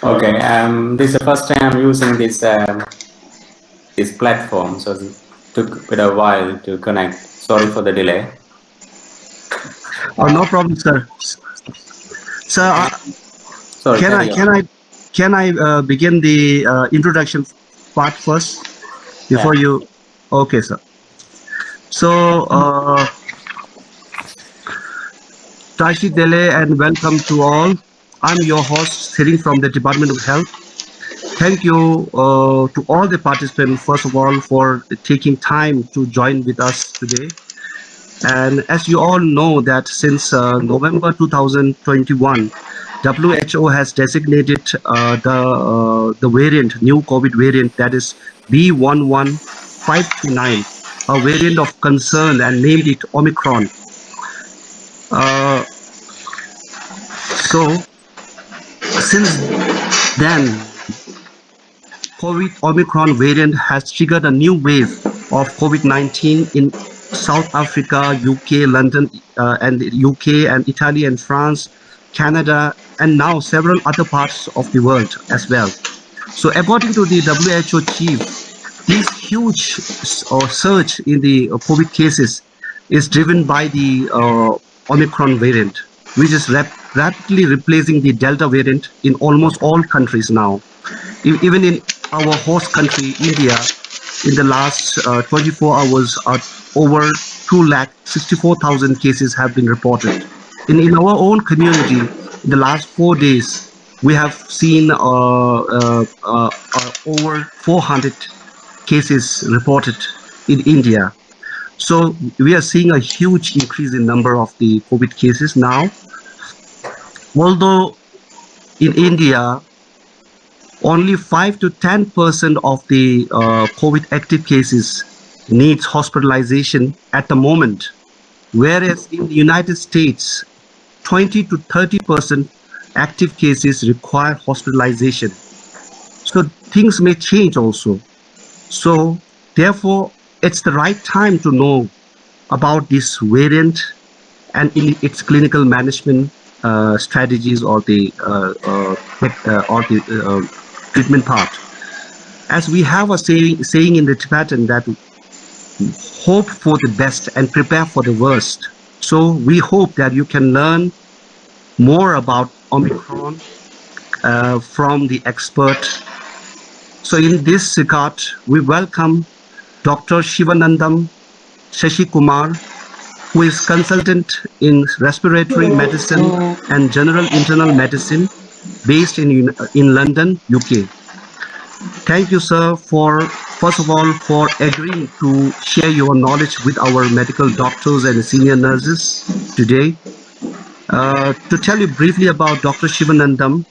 Okay, this is the first time I'm using this platform, so it took a bit of a while to connect. Sorry for the delay. Oh, no problem, sir. Sir, Sorry, can I carry on. can I can I begin the introduction part first before Yeah. you? Okay, sir. So, Tashi Dele and welcome to all. I'm your host, sitting from the Department of Health. Thank you to all the participants, first of all, for taking time to join with us today. And as you all know that since November 2021, WHO has designated the variant, new COVID variant, that is B11529, a variant of concern, and named it Omicron. Uh, so since then, COVID Omicron variant has triggered a new wave of COVID-19 in South Africa, UK, London, and UK, and Italy, and France, Canada, and now several other parts of the world as well. So, according to the WHO chief, this huge surge in the COVID cases is driven by the Omicron variant, which is rapidly replacing the Delta variant in almost all countries now. Even in our host country, India, in the last 24 hours, over 264,000 cases have been reported. In our own community, in the last 4 days, we have seen over 400 cases reported in India. So we are seeing a huge increase in number of the COVID cases now. Although in India, only 5 to 10% of the COVID active cases needs hospitalization at the moment, whereas in the United States, 20 to 30% active cases require hospitalization. So things may change also. So therefore, it's the right time to know about this variant and in its clinical management strategies or the treatment part. As we have a saying in the Tibetan that hope for the best and prepare for the worst. So we hope that you can learn more about Omicron from the expert. So in this regard, we welcome Dr. Sivanantham Sasikumar, who is consultant in respiratory medicine and general internal medicine based in London, UK. Thank you, sir, for first of all for agreeing to share your knowledge with our medical doctors and senior nurses today. To tell you briefly about Dr. Sivanantham,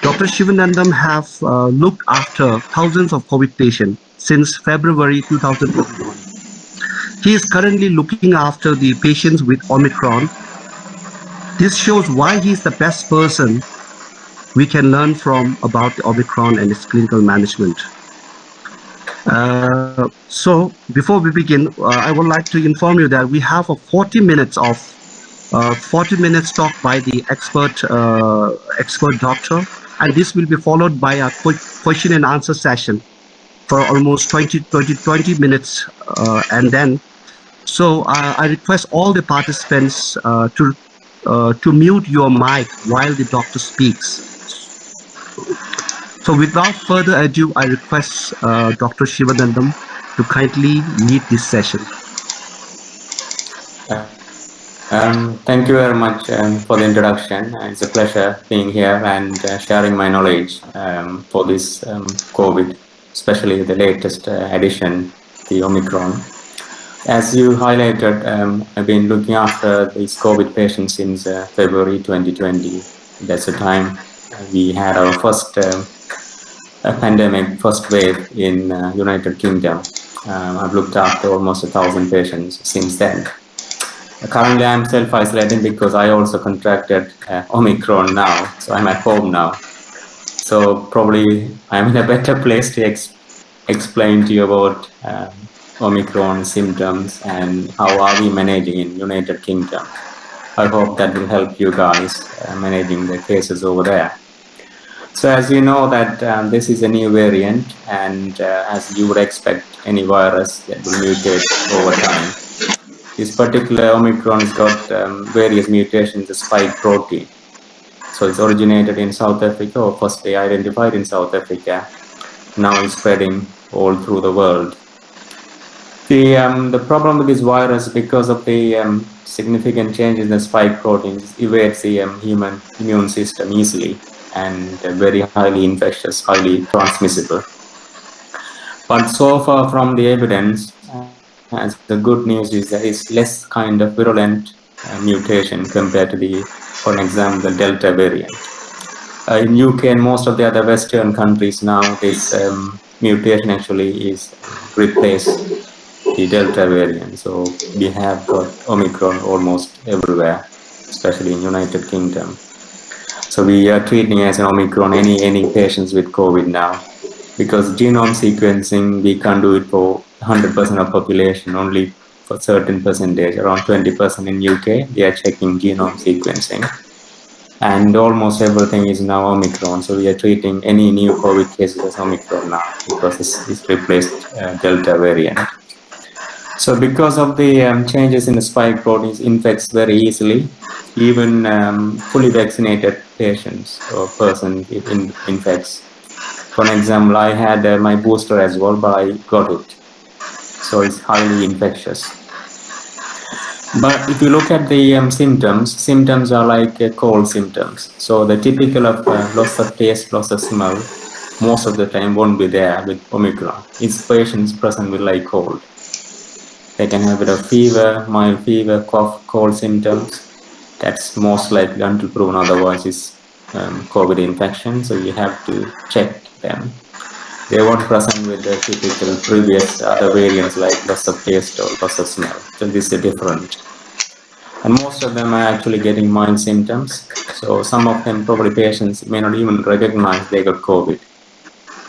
Dr. Sivanantham have looked after thousands of COVID patients since February 2021. He is currently looking after the patients with Omicron. This shows why he is the best person we can learn from about the Omicron and its clinical management. So before we begin, I would like to inform you that we have a 40 minutes talk by the expert doctor, and this will be followed by a quick question and answer session for almost 20 minutes, and then so I request all the participants to mute your mic while the doctor speaks. So without further ado, I request Dr. Sivanantham to kindly lead this session. Thank you very much for the introduction. It's a pleasure being here and sharing my knowledge for this COVID, especially the latest edition, the Omicron. As you highlighted, I've been looking after these COVID patients since February 2020. That's the time we had our first pandemic, first wave in United Kingdom. I've looked after almost 1,000 patients since then. Currently, I'm self-isolating because I also contracted Omicron now, so I'm at home now. So probably I'm in a better place to explain to you about Omicron symptoms and how are we managing in United Kingdom. I hope that will help you guys managing the cases over there. So as you know that this is a new variant, and as you would expect any virus that will mutate over time, this particular Omicron has got various mutations in the spike protein. So it's originated in South Africa, or firstly identified in South Africa, now is spreading all through the world. The problem with this virus, because of the significant changes in the spike proteins, evades the human immune system easily, and very highly infectious, highly transmissible. But so far from the evidence, the good news is that it's less kind of virulent mutation compared to the, for an example, the Delta variant. In UK and most of the other Western countries now, this mutation actually is replaced the Delta variant. So we have got Omicron almost everywhere, especially in United Kingdom. So we are treating as an Omicron any patients with COVID now, because genome sequencing we can't do it for 100% of population, only for certain percentage, around 20% in UK. They are checking genome sequencing, and almost everything is now Omicron. So we are treating any new COVID cases as Omicron now, because it's replaced Delta variant. So because of the changes in the spike proteins, infects very easily. Even fully vaccinated patients or person infects. For an example, I had my booster as well, but I got it. So it's highly infectious. But if you look at the symptoms are like cold symptoms. So the typical of loss of taste, loss of smell, most of the time won't be there with Omicron. It's patients present with like cold. They can have a bit of fever, mild fever, cough, cold symptoms. That's most likely, until proven otherwise, is COVID infection. So you have to check them. They weren't present with the typical previous other variants like loss of taste or loss of smell. So this is different. And most of them are actually getting mild symptoms. So some of them, probably patients, may not even recognize they got COVID.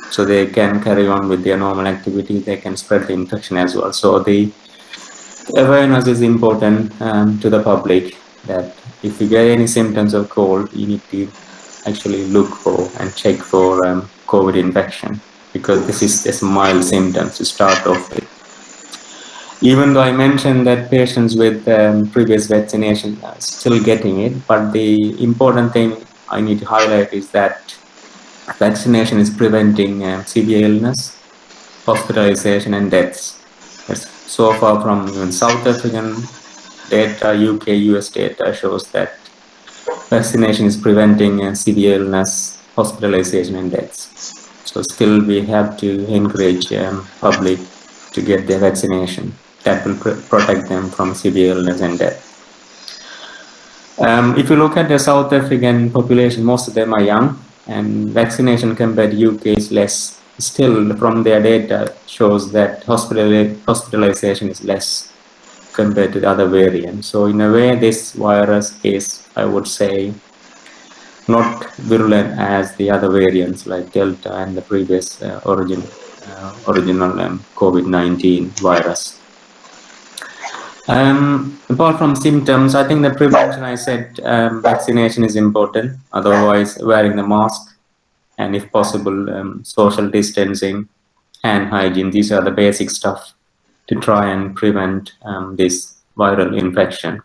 So they can carry on with their normal activities. They can spread the infection as well. So the awareness is important to the public, that if you get any symptoms of cold, you need to actually look for and check for COVID infection, because this is just mild symptoms to start off with. Even though I mentioned that patients with previous vaccination are still getting it, but the important thing I need to highlight is that vaccination is preventing severe illness, hospitalization, and deaths. That's so far from even South African data, UK, US data shows that vaccination is preventing severe illness, hospitalization, and deaths. So still we have to encourage public to get their vaccination. That will protect them from severe illness and death. If you look at the South African population, most of them are young, and vaccination compared to UK is less. Still, from their data, shows that hospitalization is less compared to the other variants. So in a way, this virus is, I would say, not virulent as the other variants like Delta and the previous original COVID-19 virus. Apart from symptoms, I think the prevention, I said, vaccination is important. Otherwise, wearing the mask, and if possible, social distancing, hand hygiene. These are the basic stuff to try and prevent this viral infection.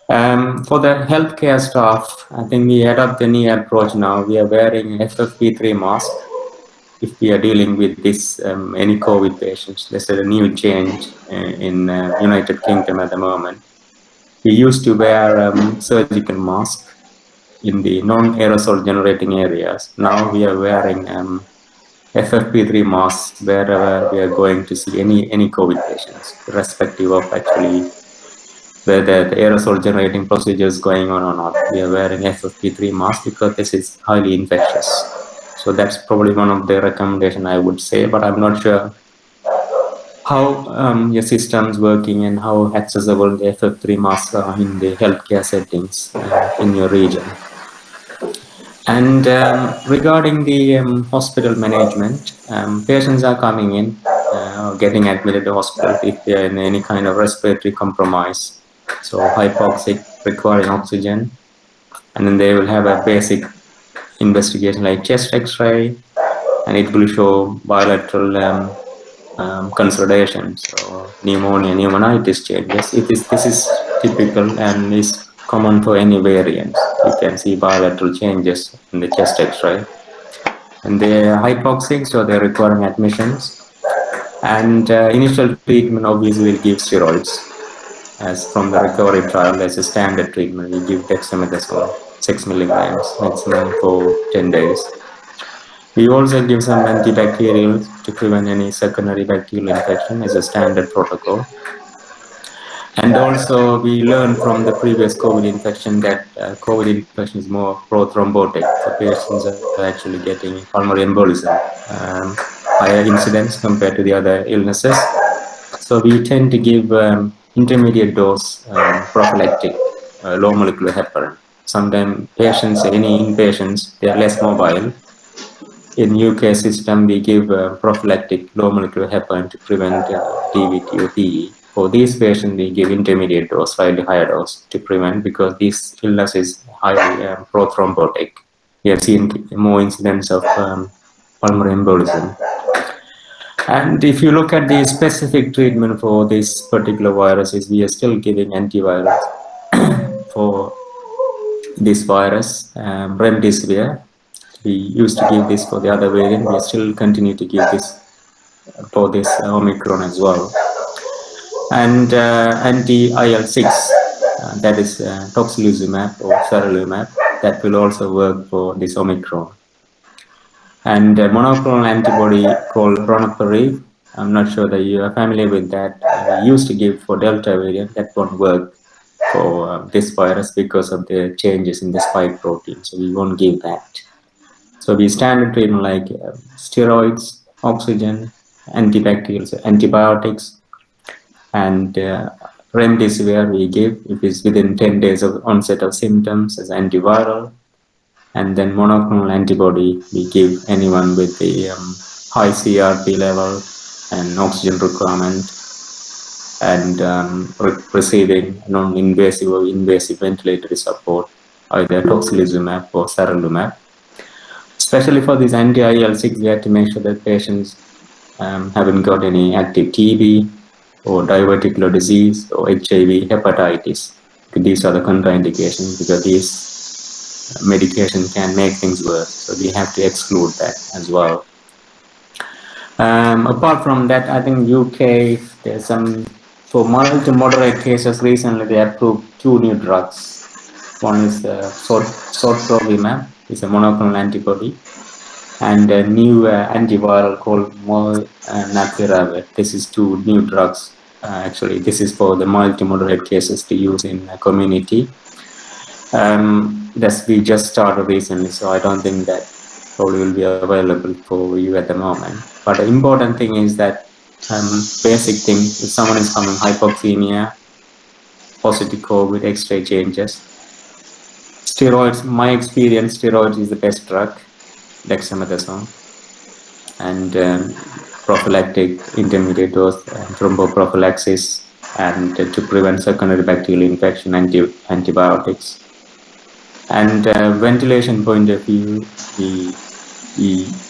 For the healthcare staff, I think we adopt the new approach now. We are wearing FFP3 mask if we are dealing with this any COVID patients. There's a new change in United Kingdom at the moment. We used to wear surgical mask in the non-aerosol generating areas. Now we are wearing FFP3 masks wherever we are going to see any COVID patients, irrespective of actually whether the aerosol generating procedure is going on or not. We are wearing FFP3 mask because this is highly infectious. So that's probably one of the recommendation I would say, but I'm not sure how your system's working and how accessible the FFP3 masks are in the healthcare settings in your region. And regarding the hospital management, patients are coming in, getting admitted to hospital if they are in any kind of respiratory compromise, so hypoxic, requiring oxygen, and then they will have a basic investigation like chest X-ray, and it will show bilateral consolidations or pneumonia, pneumonitis changes. This is typical and is common for any variants. You can see bilateral changes in the chest X-ray, and they're hypoxic, so they're requiring admissions. And initial treatment obviously will give steroids, as from the recovery trial as a standard treatment. We give dexamethasone 6 milligrams maximum for 10 days. We also give some antibacterials to prevent any secondary bacterial infection as a standard protocol. And also we learned from the previous COVID infection that COVID infection is more prothrombotic. So patients are actually getting pulmonary embolism, higher incidence compared to the other illnesses. So we tend to give intermediate dose prophylactic low molecular heparin. Sometimes patients, any inpatients, they are less mobile. In UK system, we give prophylactic low molecular heparin to prevent DVT or PE. For these patients, we give intermediate dose, slightly higher dose to prevent, because this illness is highly prothrombotic. We have seen more incidents of pulmonary embolism. And if you look at the specific treatment for this particular viruses, we are still giving antivirals for this virus, remdesivir. We used to give this for the other variant. We still continue to give this for this Omicron as well. And anti-IL-6, that is tocilizumab or sarilumab, that will also work for this Omicron. And a monoclonal antibody called ronopirib, I'm not sure that you are familiar with that. We used to give for Delta variant. That won't work for this virus because of the changes in the spike protein. So we won't give that. So we standard treatment like steroids, oxygen, antibacterials, antibiotics, and remdesivir we give if it's within 10 days of onset of symptoms as antiviral. And then monoclonal antibody we give anyone with the high CRP level and oxygen requirement, and receiving non-invasive or invasive ventilatory support, either tocilizumab or sarilumab. Especially for these anti-IL-6, we have to make sure that patients haven't got any active TB or diverticular disease or HIV, hepatitis. These are the contraindications, because these medication can make things worse. So we have to exclude that as well. Apart from that, I think UK, there's some, for mild to moderate cases, recently they approved 2 new drugs. One is sotrovimab, it's a monoclonal antibody, and a new antiviral called molnupiravir. This is 2 new drugs. Actually, this is for the mild to moderate cases to use in a community. That's we just started recently, so I don't think that probably will be available for you at the moment. But the important thing is that basic thing, if someone is coming hypoxemia, positive COVID, X-ray changes, steroids, my experience, steroids is the best drug, dexamethasone, and prophylactic intermediate dose thromboprophylaxis, and to prevent secondary bacterial infection, antibiotics. And ventilation point of view, we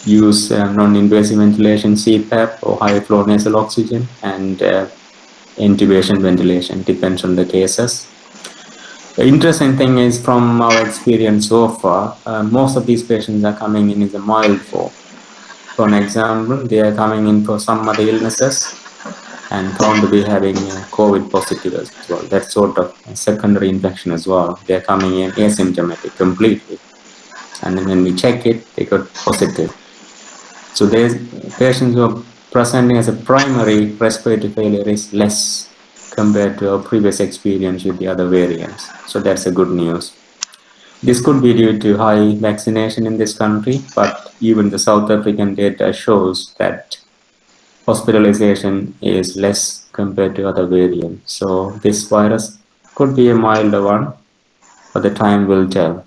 use non-invasive ventilation, CPAP, or high flow nasal oxygen, and intubation ventilation, depends on the cases. The interesting thing is, from our experience so far, most of these patients are coming in as a mild form. For an example, they are coming in for some other illnesses and found to be having COVID positive as well. That's sort of a secondary infection as well. They're coming in asymptomatic completely. And then when we check it, they got positive. So there's patients who are presenting as a primary respiratory failure is less compared to our previous experience with the other variants. So that's a good news. This could be due to high vaccination in this country, but even the South African data shows that hospitalization is less compared to other variants. So this virus could be a milder one, but the time will tell.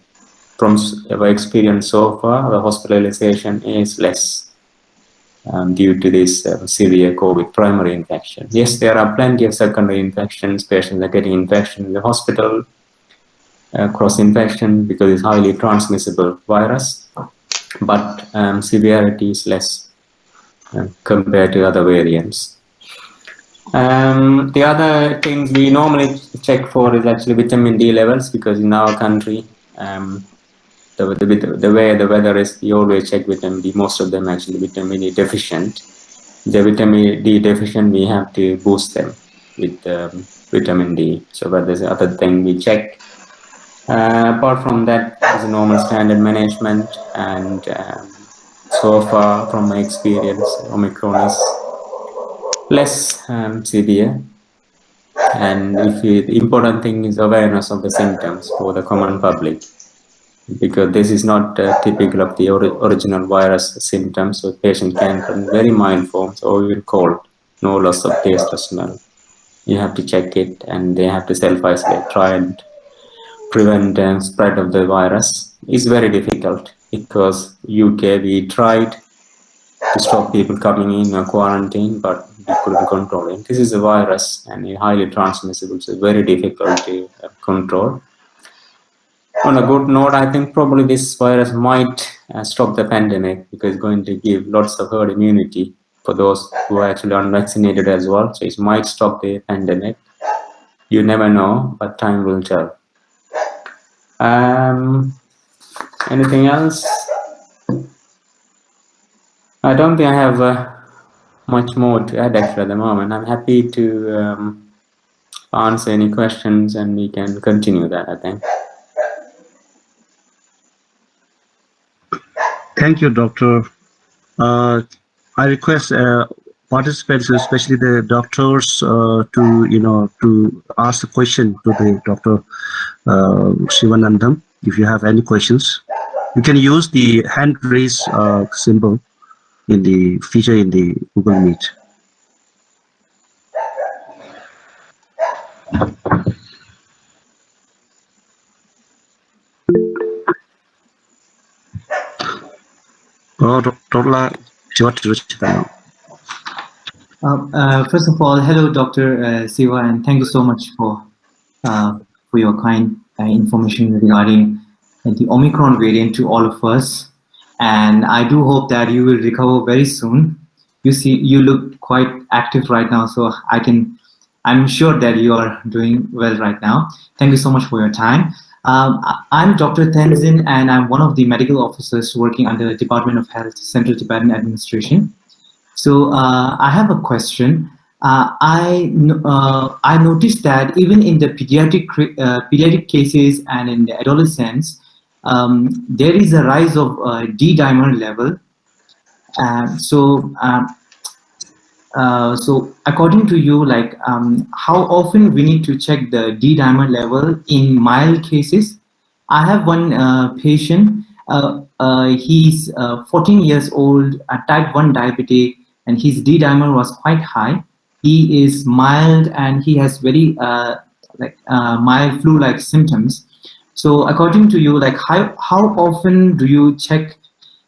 From our experience so far, the hospitalization is less due to this severe COVID primary infection. Yes, there are plenty of secondary infections. Patients are getting infection in the hospital, cross-infection because it's highly transmissible virus, but severity is less compared to other variants. The other things we normally check for is actually vitamin D levels, because in our country, the way the weather is, we always check vitamin D. Most of them actually vitamin D deficient. The vitamin D deficient, we have to boost them with vitamin D. So that is the other thing we check. Apart from that, is a normal standard management, and so far from my experience, Omicron is less severe. And the important thing is awareness of the symptoms for the common public, because this is not typical of the original virus symptoms. So patient can present very mild forms or even cold, no loss of taste or smell. You have to check it, and they have to self-isolate, try and prevent spread of the virus. It's very difficult because UK we tried to stop people coming in quarantine, but we couldn't control it. This is a virus and it's highly transmissible, so it's very difficult to control. On a good note, I think probably this virus might stop the pandemic, because it's going to give lots of herd immunity for those who are actually unvaccinated as well. So it might stop the pandemic. You never know, but time will tell. Anything else? I don't think I have much more to add actually at the moment. I'm happy to answer any questions, and we can continue that, I think. Thank you, Doctor. I request participants, especially the doctors, to ask the question to the Dr. Sivanantham. If you have any questions, you can use the hand raise symbol in the feature in the Google Meet. First of all, hello, Dr. Siva, and thank you so much for your kind information regarding the Omicron variant to all of us. And I do hope that you will recover very soon. You look quite active right now, so I'm sure that you are doing well right now. Thank you so much for your time. I'm Dr. Tenzin, and I'm one of the medical officers working under the Department of Health, Central Tibetan Administration. So I have a question. I noticed that even in the pediatric cases and in the adolescents, there is a rise of D-dimer level. So according to you, like how often we need to check the D-dimer level in mild cases? I have one patient. He's 14 years old, type 1 diabetic, and his D-dimer was quite high. He is mild and he has very mild flu-like symptoms. So according to you, like how often do you check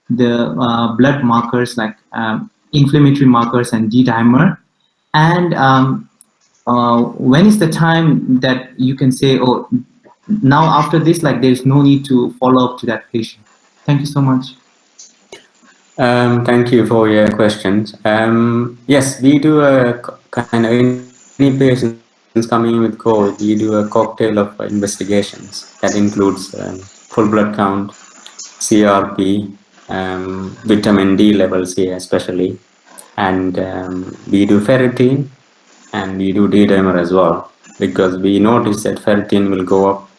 the blood markers, like inflammatory markers and D-dimer? And when is the time that you can say, oh, now after this, like there's no need to follow up to that patient? Thank you so much. Thank you for your questions. Yes, we do a kind of, any patients coming in with COVID, we do a cocktail of investigations that includes full blood count, CRP, vitamin D levels here especially, and we do ferritin, and we do D-dimer as well, because we notice that ferritin will go up,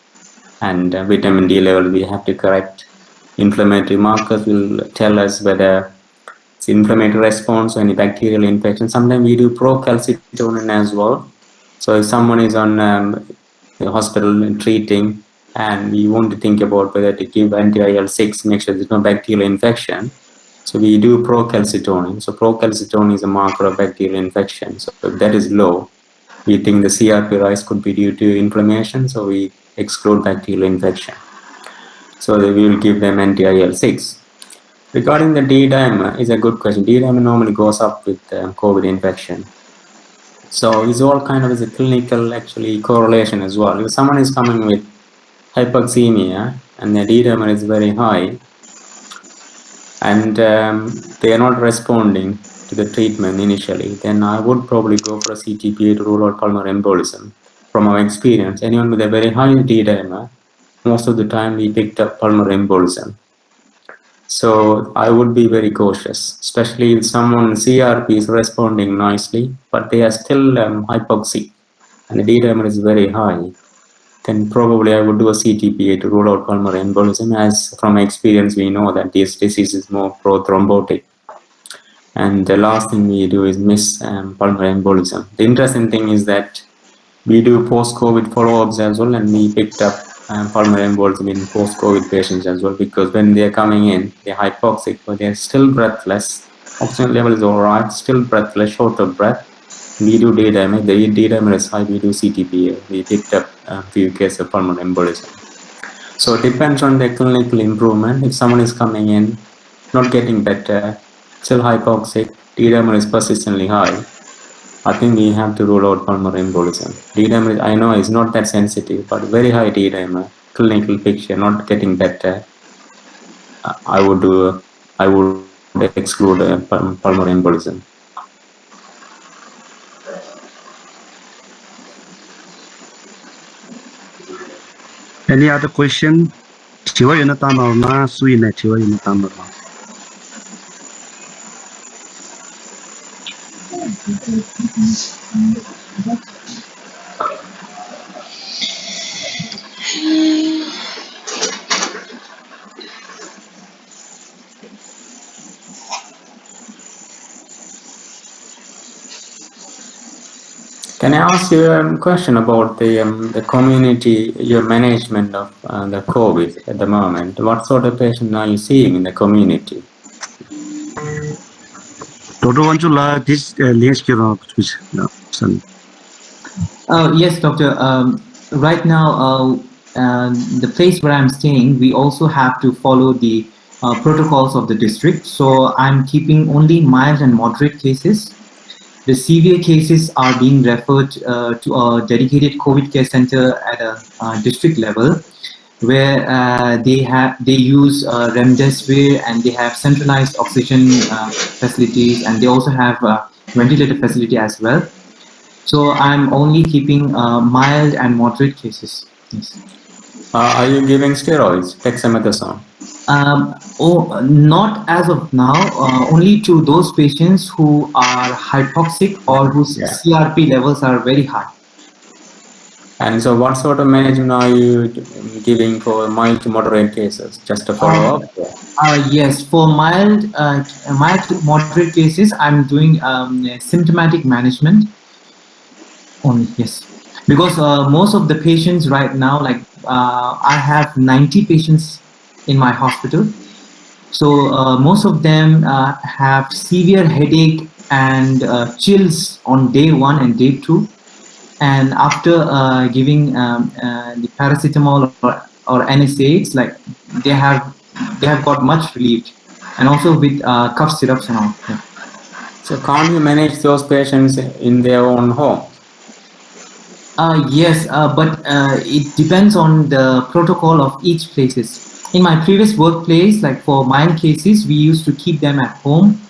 and vitamin D level we have to correct. Inflammatory markers will tell us whether it's inflammatory response or any bacterial infection. Sometimes we do procalcitonin as well. So if someone is on the hospital and treating, and we want to think about whether to give anti-IL-6, make sure there's no bacterial infection, so we do procalcitonin. So procalcitonin is a marker of bacterial infection. So if that is low, we think the CRP rise could be due to inflammation, so we exclude bacterial infection. So we will give them anti-IL-6. Regarding the D-dimer, is a good question. D-dimer normally goes up with COVID infection. So it's all kind of is a clinical actually correlation as well. If someone is coming with hypoxemia and the D-dimer is very high, and they are not responding to the treatment initially, then I would probably go for a CTPA to rule out pulmonary embolism. From our experience, anyone with a very high D-dimer, most of the time we picked up pulmonary embolism. So I would be very cautious, especially if someone CRP is responding nicely, but they are still hypoxic and the D-dimer is very high. Then probably I would do a CTPA to rule out pulmonary embolism, as from experience we know that this disease is more prothrombotic. And the last thing we do is miss pulmonary embolism. The interesting thing is that we do post-COVID follow-ups as well, and we picked up pulmonary embolism in post-COVID patients as well, because when they're coming in, they're hypoxic, but they're still breathless. Oxygen level is all right, still breathless, short of breath. We do D-dimer. The D-dimer is high, we do CTPA. We picked up a few cases of pulmonary embolism. So it depends on the clinical improvement. If someone is coming in, not getting better, still hypoxic, D-dimer is persistently high, I think we have to rule out pulmonary embolism. D-dimer, I know, is not that sensitive, but very high D-dimer, clinical picture, not getting better, I would exclude pulmonary embolism. Any other question? Chiwa yunatan or na sui na chiwa yunatan or na. Can I ask you a question about the community, your management of the COVID at the moment? What sort of patient are you seeing in the community? Toto want to la this links kiro son. Yes, doctor. Right now, the place where I'm staying, we also have to follow the protocols of the district. So I'm keeping only mild and moderate cases. The severe cases are being referred to a dedicated COVID care center at a district level, where they use remdesivir, and they have centralized oxygen facilities, and they also have ventilator facility as well. So I'm only keeping mild and moderate cases. Yes. Are you giving steroids, dexamethasone? Not as of now. Only to those patients who are hypoxic or whose CRP levels are very high. And so what sort of management are you giving for mild to moderate cases? Just a follow-up? Yes, for mild to moderate cases, I'm doing symptomatic management only, yes. Because most of the patients right now, like I have 90 patients in my hospital. So most of them have severe headache and chills on day 1 and day 2. And after giving the paracetamol or NSAIDs, like they have got much relieved, and also with cough syrups and all. Yeah. So can't you manage those patients in their own home? Yes, but it depends on the protocol of each places. In my previous workplace, like for mild cases, we used to keep them at home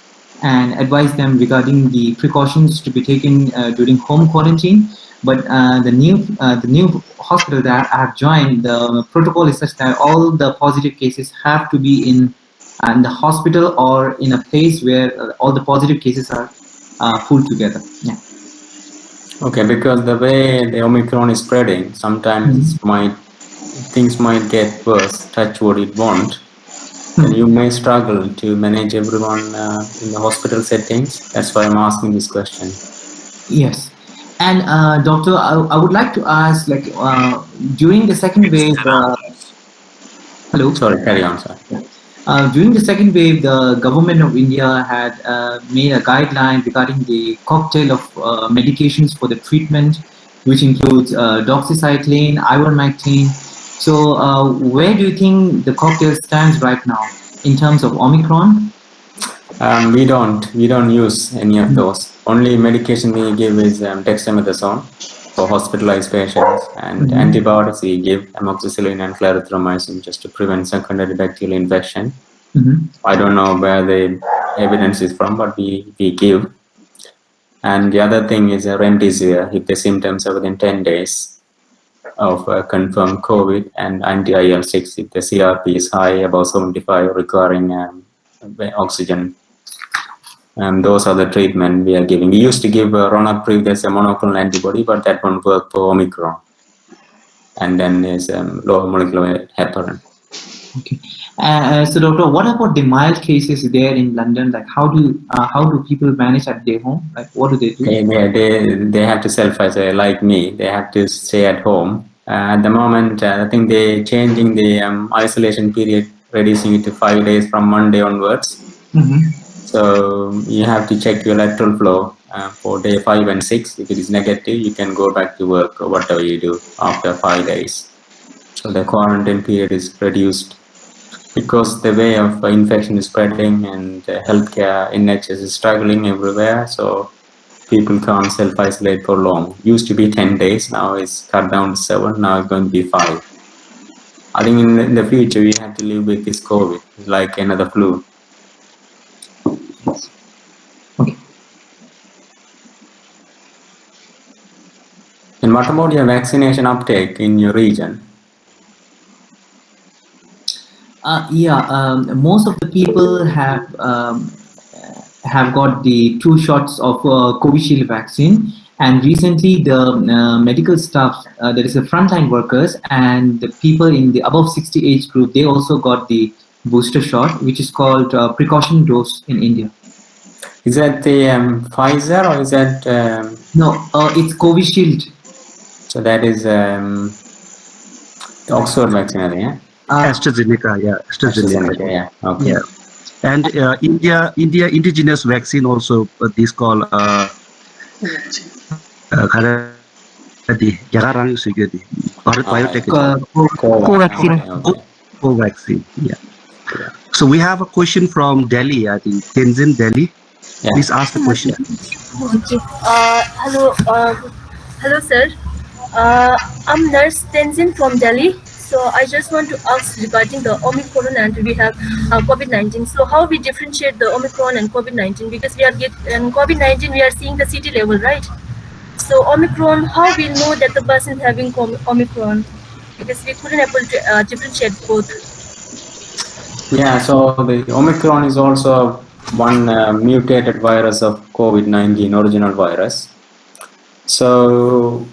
and advise them regarding the precautions to be taken during home quarantine. But the new hospital that I have joined, the protocol is such that all the positive cases have to be in the hospital or in a place where all the positive cases are pulled together. Yeah. Okay, because the way the Omicron is spreading, sometimes things might get worse. Touch wood, it won't. And you may struggle to manage everyone in the hospital settings. That's why I'm asking this question. Yes. And doctor, I would like to ask, like during the second wave. Hello. Sorry, carry on, sir. During the second wave, the government of India had made a guideline regarding the cocktail of medications for the treatment, which includes doxycycline, ivermectin. So, where do you think the cocktail stands right now in terms of Omicron? We don't use any of those. Only medication we give is dexamethasone. for hospitalized patients, and antibiotics we give amoxicillin and clarithromycin just to prevent secondary bacterial infection. I don't know where the evidence is from, but we give. And the other thing is remdesivir if the symptoms are within 10 days of confirmed COVID, and anti-IL-6 if the CRP is high, above 75, requiring oxygen. Those are the treatment we are giving. We used to give Ronapreve as a monoclonal antibody, but that won't work for Omicron. And then there's low molecular heparin. Okay. So, doctor, what about the mild cases there in London? Like, how do people manage at their home? Like, what do they do? They have to self-isolate like me. They have to stay at home. At the moment, I think they're changing the isolation period, reducing it to 5 days from Monday onwards. So you have to check your lateral flow for day 5 and 6. If it is negative, you can go back to work or whatever you do after 5 days. So the quarantine period is reduced because the way of infection is spreading and healthcare NHS is struggling everywhere. So people can't self-isolate for long. Used to be 10 days, now it's cut down to 7, now it's going to be 5. I think in the future we have to live with this COVID. It's like another flu. Okay. And what about your vaccination uptake in your region? Most of the people have got the 2 shots of Covishield vaccine, and recently the medical staff, there is a frontline workers and the people in the above 60 age group, they also got the booster shot, which is called precaution dose in India. Is that the Pfizer or is that? No, it's Covishield. So that is the Oxford vaccine, I think, yeah? AstraZeneca, yeah. AstraZeneca, yeah. Okay. Yeah. And India indigenous vaccine also, this called Covaxin. Yeah. So we have a question from Delhi, I think, Tenzin, Delhi. Yeah. Please ask the question. Okay. Hello, sir. I'm Nurse Tenzin from Delhi. So I just want to ask regarding the Omicron, and we have COVID-19. So how we differentiate the Omicron and COVID-19? Because we are in COVID-19, we are seeing the city level, right? So Omicron, how we know that the person is having Omicron? Because we couldn't able to differentiate both. Yeah, so the Omicron is also one mutated virus of COVID-19 original virus. So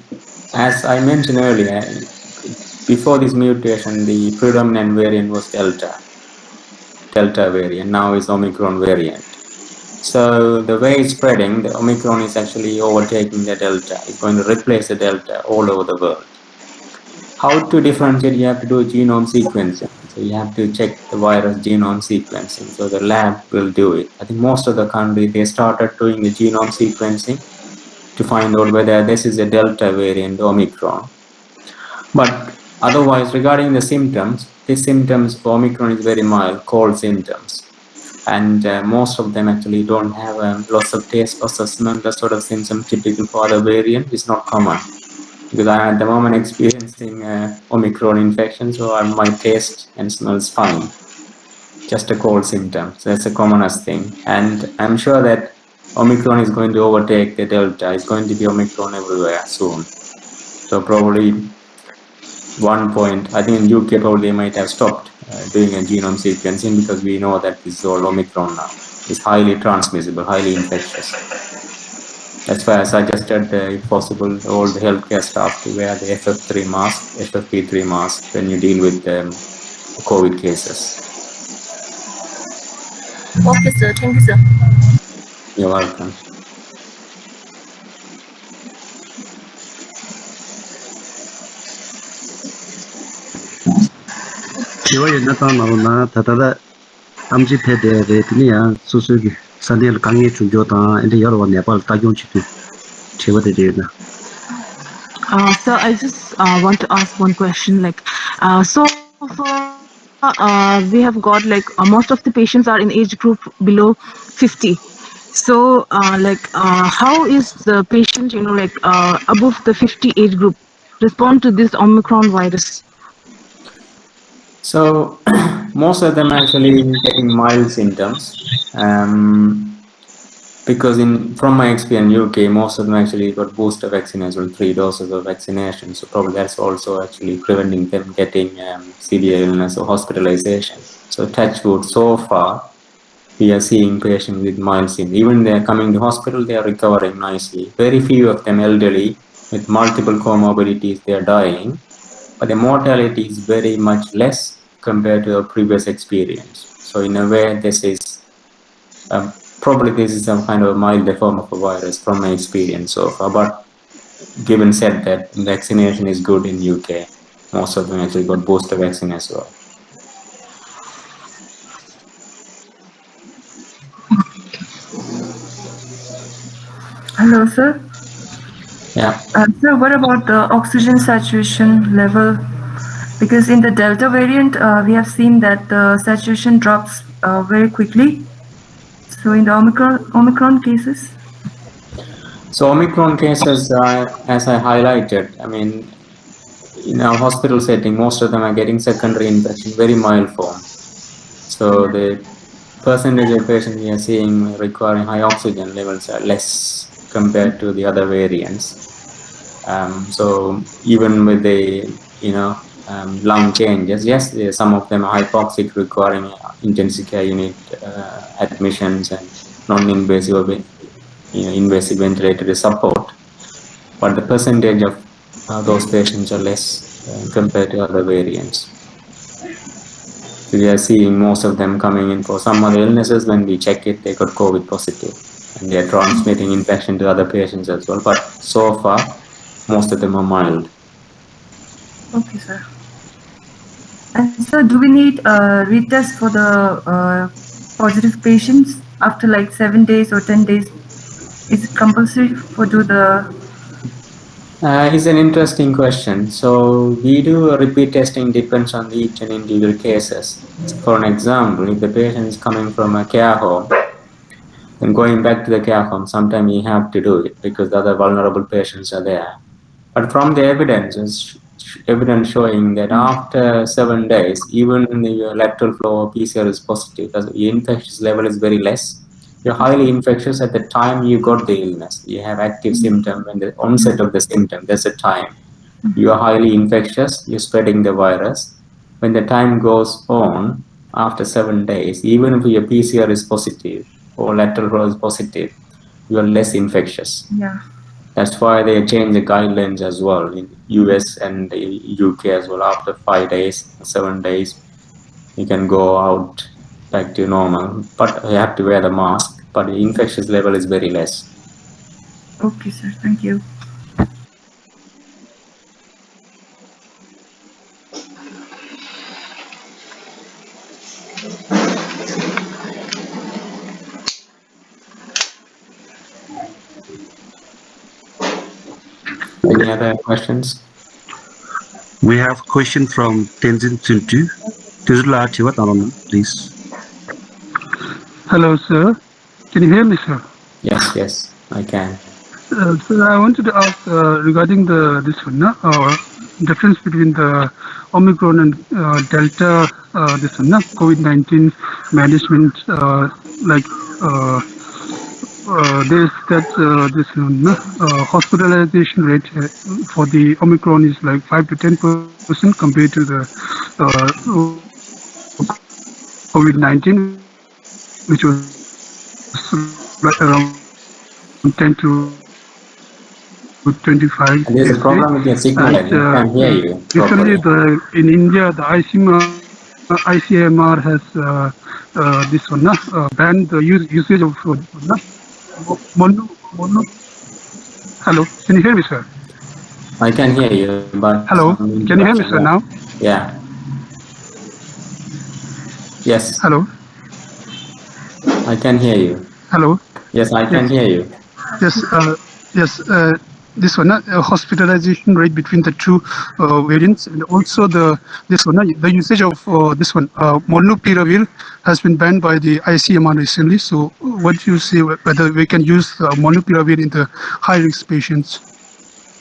as I mentioned earlier, before this mutation, the predominant variant was Delta variant. Now is Omicron variant. So the way it's spreading, the Omicron is actually overtaking the Delta. It's going to replace the Delta all over the world. How to differentiate? You have to do genome sequencing. So you have to check the virus genome sequencing. So the lab will do it. I think most of the country, they started doing the genome sequencing to find out whether this is a Delta variant Omicron. But otherwise, regarding the symptoms for Omicron is very mild, cold symptoms. And most of them actually don't have loss of taste or smell, the sort of symptom typical for other variant is not common. Because I am at the moment experiencing Omicron infection, so my taste and smell is fine. Just a cold symptom. So that's the commonest thing. And I'm sure that Omicron is going to overtake the Delta. It's going to be Omicron everywhere soon. So probably one point, I think in UK probably they might have stopped doing a genome sequencing because we know that this is all Omicron now. It's highly transmissible, highly infectious. That's why I suggested, if possible, all the healthcare staff to wear the FFP3 mask when you deal with COVID cases. Okay, sir. Thank you, sir. You're welcome. So I just want to ask one question. Like, so far, we have got like most of the patients are in age group below 50. So, how is the patient, above the 50 age group respond to this Omicron virus? So most of them actually getting mild symptoms. Because from my experience in UK, most of them actually got booster vaccine as well, 3 doses of vaccination. So probably that's also actually preventing them getting severe illness or hospitalization. So touch wood, so far we are seeing patients with mild symptoms. Even they are coming to hospital, they are recovering nicely. Very few of them elderly with multiple comorbidities, they are dying, but the mortality is very much less compared to the previous experience. So in a way, this is probably this is some kind of a mild form of a virus from my experience so far. But given said that vaccination is good in UK, most of them actually got booster vaccine as well. Hello, sir. Yeah. Sir, what about the oxygen saturation level? Because in the Delta variant, we have seen that the saturation drops very quickly. So in the Omicron cases? So Omicron cases, as I highlighted, I mean, in our hospital setting, most of them are getting secondary infection, very mild form. So the percentage of patients we are seeing requiring high oxygen levels are less compared to the other variants. So even with the lung changes, yes, some of them are hypoxic, requiring intensive care unit admissions and non-invasive, invasive ventilatory support. But the percentage of those patients are less compared to other variants. So we are seeing most of them coming in for some other illnesses. When we check it, they got COVID positive, and they are transmitting infection to other patients as well. But so far, most of them are mild. Okay, sir. And so do we need a retest for the positive patients after like 7 days or 10 days? Is it compulsory for do the... It's an interesting question. So we do a repeat testing, depends on each and individual cases. For an example, if the patient is coming from a care home, then going back to the care home, sometimes you have to do it because the other vulnerable patients are there. But from the evidence showing that after 7 days, even the lateral flow PCR is positive because the infectious level is very less. You're highly infectious at the time you got the illness. You have active symptom and the onset of the symptom. There's a time. You are highly infectious. You're spreading the virus. When the time goes on, after 7 days, even if your PCR is positive or lateral flow is positive, you are less infectious. Yeah. That's why they change the guidelines as well in US and the UK as well. After 5 days, 7 days, you can go out back to normal, but you have to wear the mask. But the infectious level is very less. Okay, sir. Thank you. Any other questions? We have a question from Tenzin Tuntu. Please. Hello, sir. Can you hear me, sir? Yes, I can. So I wanted to ask regarding this one, difference between the Omicron and Delta, this one, COVID-19 management, there's that this one, hospitalization rate for the Omicron is like 5 to 10% compared to the COVID-19, which was like around 10 to 25 There's a days. problem with your signal. I can't hear you Recently, properly. in India, the ICMR has this one banned the usage of mono. Hello, can you hear me, sir? I can hear you, but Hello, can you hear me, sir? Now? Yeah. Yes. Hello. I can hear you. Hello. Yes, I can hear you. Yes. Yes. hospitalization rate between the two variants, and also the usage of molnupiravir has been banned by the ICMR recently. So, what do you say whether we can use molnupiravir in the high risk patients?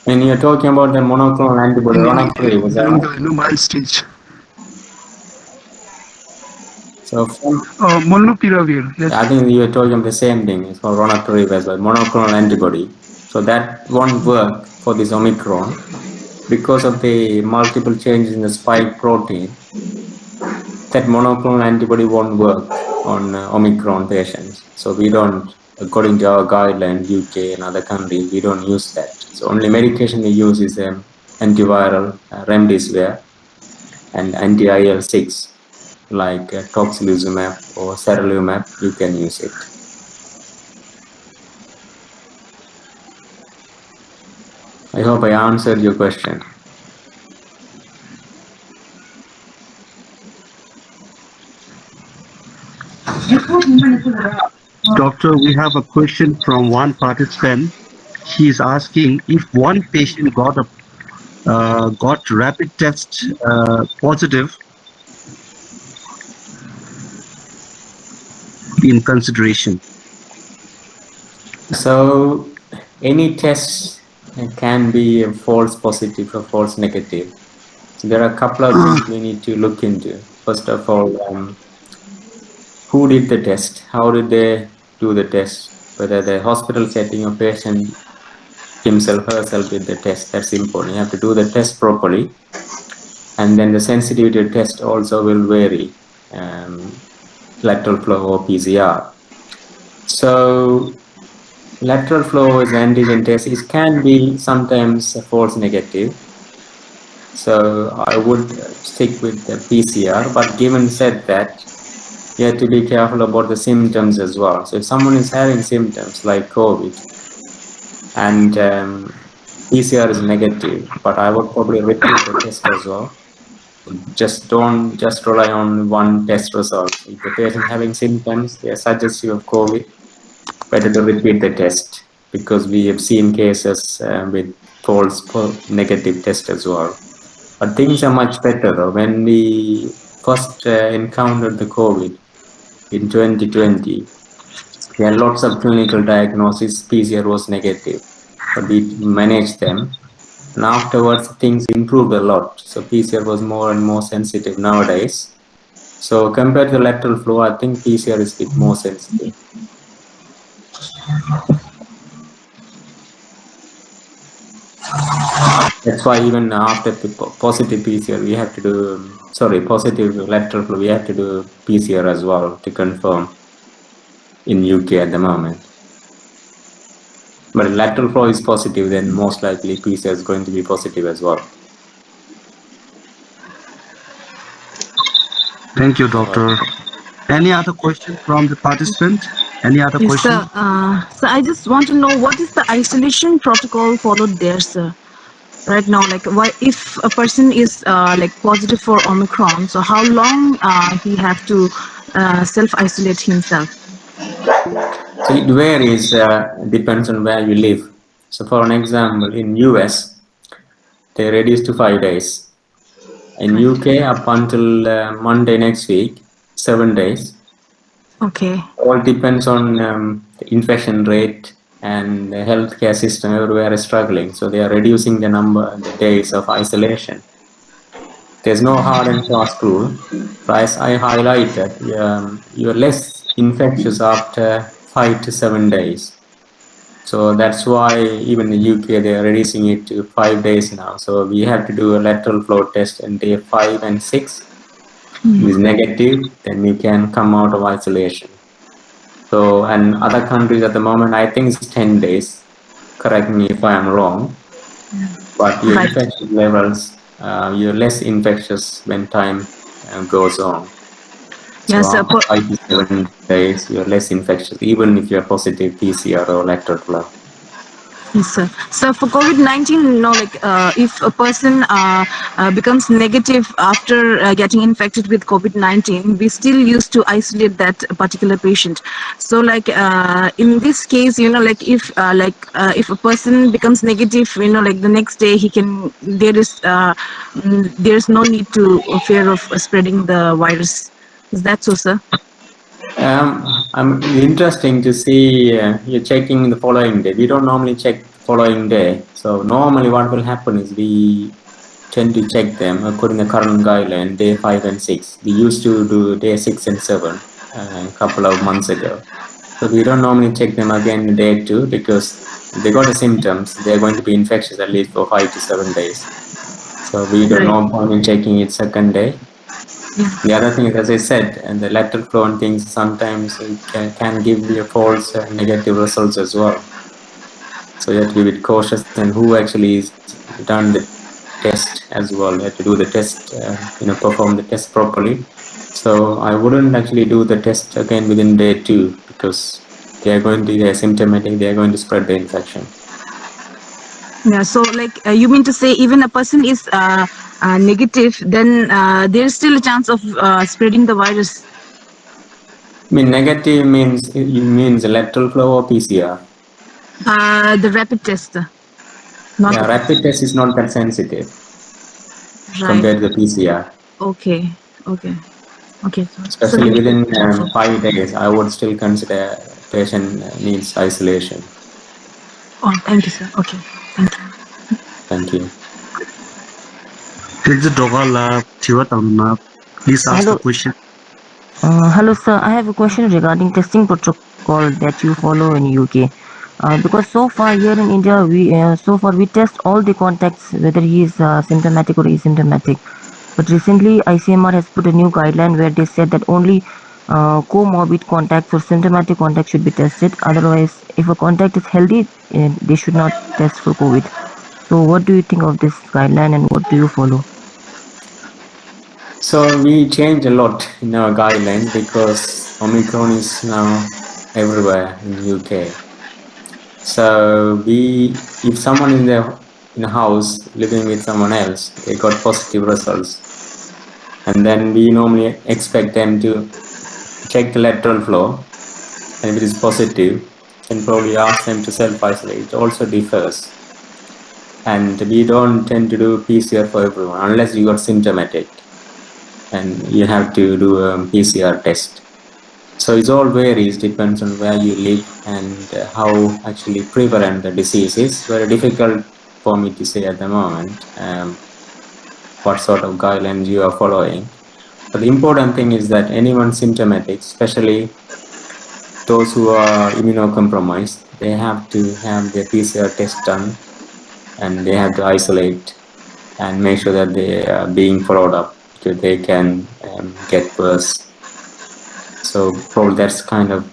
When you're talking about the monoclonal antibody, during the mild stage. So from molnupiravir, yes. I think you were talking the same thing. It's called Ronapreve as well, monoclonal antibody. So that won't work for this Omicron because of the multiple changes in the spike protein. That monoclonal antibody won't work on Omicron patients. So we don't, according to our guidelines, UK and other countries, we don't use that. So only medication we use is antiviral remdesivir and anti-IL-6 like tocilizumab or seralutinib. You can use it. I hope I answered your question. Doctor, we have a question from one participant. He is asking if one patient got rapid test positive in consideration. So any test can be a false positive or false negative. So there are a couple of things we need to look into. First of all, who did the test? How did they do the test? Whether the hospital setting or patient himself, herself did the test. That's important. You have to do the test properly. And then the sensitivity test also will vary, lateral flow or PCR. So lateral flow is antigen test. It can be sometimes a false negative. So I would stick with the PCR, but given said that, you have to be careful about the symptoms as well. So if someone is having symptoms like COVID and PCR is negative, but I would probably repeat the test as well. Don't rely on one test result. If the patient is having symptoms, they are suggestive of COVID, better to repeat the test because we have seen cases with false negative test as well. But things are much better. When we first encountered the COVID in 2020, we had lots of clinical diagnosis. PCR was negative, but we managed them. And afterwards, things improved a lot. So PCR was more and more sensitive nowadays. So compared to lateral flow, I think PCR is a bit more sensitive. That's why even after positive PCR, we have to do, positive lateral flow, we have to do PCR as well to confirm in UK at the moment. But if lateral flow is positive, then most likely PCR is going to be positive as well. Thank you, doctor. Any other question from the participant? Any other question? Sir, so I just want to know what is the isolation protocol followed there, sir? Right now, like, why if a person is like positive for Omicron, so how long he have to self-isolate himself? So it varies, depends on where you live. So for an example, in US, they reduced to 5 days. In UK, up until Monday next week, 7 days. Okay. All depends on the infection rate and the healthcare system everywhere is struggling. So they are reducing the days of isolation. There's no hard and fast rule. So as I highlighted, you're less infectious after 5 to 7 days. So that's why even in the UK, they are reducing it to 5 days now. So we have to do a lateral flow test on day 5 and 6. If it's negative, then we can come out of isolation. So, and other countries at the moment, I think it's 10 days. Correct me if I am wrong. But your infection levels, you're less infectious when time goes on. Yes, so after 5 to 7 days, you're less infectious, even if you're positive PCR or lateral flow. Yes, sir. So for COVID-19, if a person becomes negative after getting infected with COVID-19, we still used to isolate that particular patient. So in this case, if a person becomes negative, the next day there's no need to fear of spreading the virus. Is that so, sir? Interesting to see you're checking the following day. We don't normally check the following day. So normally what will happen is we tend to check them according to the current guideline, day 5 and 6. We used to do day 6 and 7 a couple of months ago. So we don't normally check them again day 2 because if they got the symptoms, they're going to be infectious at least for 5 to 7 days. So we don't know point in checking it second day. The other thing is, as I said, and the lateral flow and things sometimes it can give you false negative results as well. So you have to be a bit cautious and who actually is done the test as well. You have to do the test, perform the test properly. So I wouldn't actually do the test again within day 2 because they're symptomatic, they're going to spread the infection. Yeah, so you mean to say even a person is negative, then there's still a chance of spreading the virus? I mean, negative means lateral flow or PCR? The rapid test. Rapid test is not that sensitive compared to the PCR. Okay. Especially within 5 days, I would still consider patient needs isolation. Oh, thank you, sir. Okay, thank you. Thank you. Please ask the question. Hello, sir. I have a question regarding testing protocol that you follow in UK. Because so far here in India, we test all the contacts, whether he is symptomatic or asymptomatic. But recently, ICMR has put a new guideline where they said that only comorbid contacts or symptomatic contacts should be tested. Otherwise, if a contact is healthy, they should not test for COVID. So, what do you think of this guideline, and what do you follow? So we change a lot in our guidelines because Omicron is now everywhere in UK. So if someone in a house living with someone else, they got positive results, and then we normally expect them to check the lateral flow, and if it is positive, then probably ask them to self-isolate. It also differs. And we don't tend to do PCR for everyone unless you got symptomatic and you have to do a PCR test. So it all varies, depends on where you live and how actually prevalent the disease is. Very difficult for me to say at the moment what sort of guidelines you are following. But the important thing is that anyone symptomatic, especially those who are immunocompromised, they have to have their PCR test done and they have to isolate and make sure that they are being followed up because they can get worse. So probably that's kind of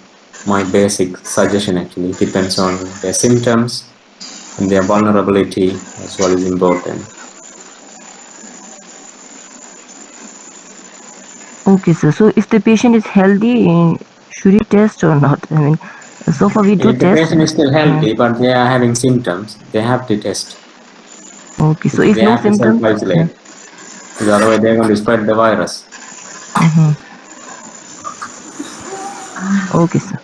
my basic suggestion actually. It depends on their symptoms and their vulnerability as well is important. Okay, sir. So if the patient is healthy, should he test or not? I mean, so far we do if the test. patient is still healthy, but they are having symptoms, they have to test. Okay, so if they no have symptoms, to self-isolate. Because otherwise they're going to spread the virus. Okay, sir.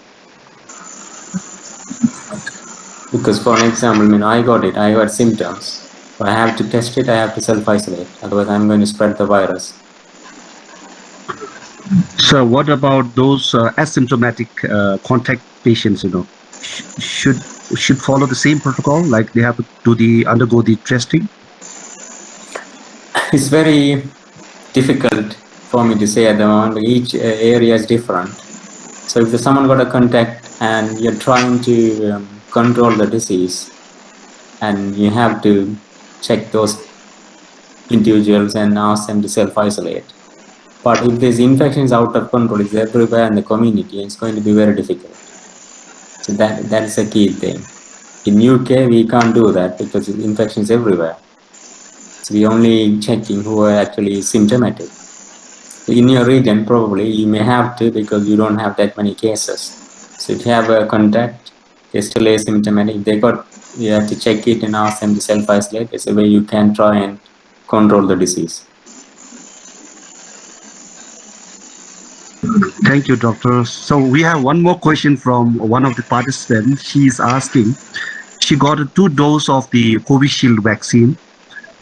Because for an example, I got symptoms. So I have to test it, I have to self-isolate. Otherwise I'm going to spread the virus. So what about those asymptomatic contact patients, should follow the same protocol, like they have to undergo the testing? It's very difficult for me to say at the moment. Each area is different. So if someone got a contact and you're trying to control the disease, and you have to check those individuals and ask them to self-isolate. But if this infection is out of control, it's everywhere in the community, it's going to be very difficult. So that is a key thing. In UK, we can't do that because the infection is everywhere. So we're only checking who are actually symptomatic. In your region, probably you may have to because you don't have that many cases. So if you have a contact they're still asymptomatic, you have to check it and ask them to self-isolate. There's a way you can try and control the disease. Thank you, doctor. So we have one more question from one of the participants. She is asking, she got a 2 dose of the Covishield vaccine.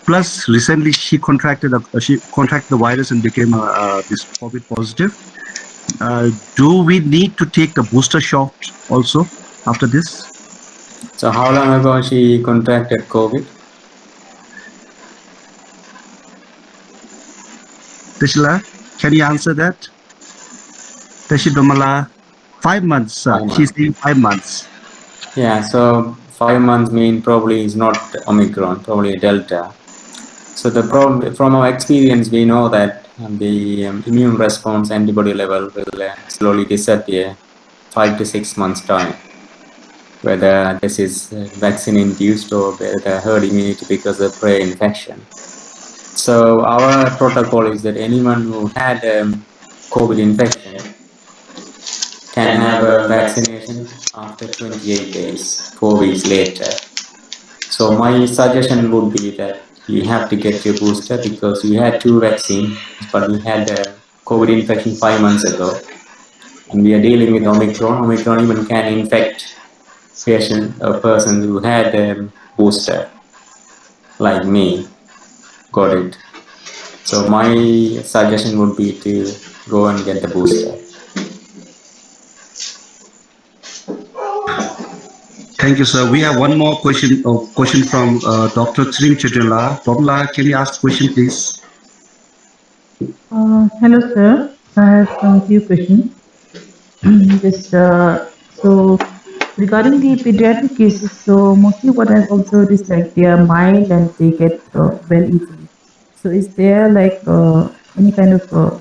Plus, recently she contracted the virus and became this COVID positive. Do we need to take the booster shot also after this? So how long ago she contracted COVID? Teshila, can you answer that? Teshidomala, 5 months. 5 months. She's saying 5 months. Yeah, so 5 months mean probably is not Omicron, probably Delta. So the problem, from our experience, we know that the immune response antibody level will slowly disappear 5 to 6 months time, whether this is vaccine induced or whether herd immunity because of prior infection. So our protocol is that anyone who had COVID infection can have a vaccination after 28 days, 4 weeks later. So my suggestion would be that you have to get your booster because you had 2 vaccines, but you had a COVID infection 5 months ago. And we are dealing with Omicron. Omicron even can infect persons who had a booster, like me, got it. So my suggestion would be to go and get the booster. Thank you, sir. We have one more question from Dr. Trim Chitula. Dr. Can you ask the question, please? Hello, sir. I have a few questions. Just so regarding the pediatric cases, so mostly what I've observed is like they are mild and they get well easily. So is there like any kind of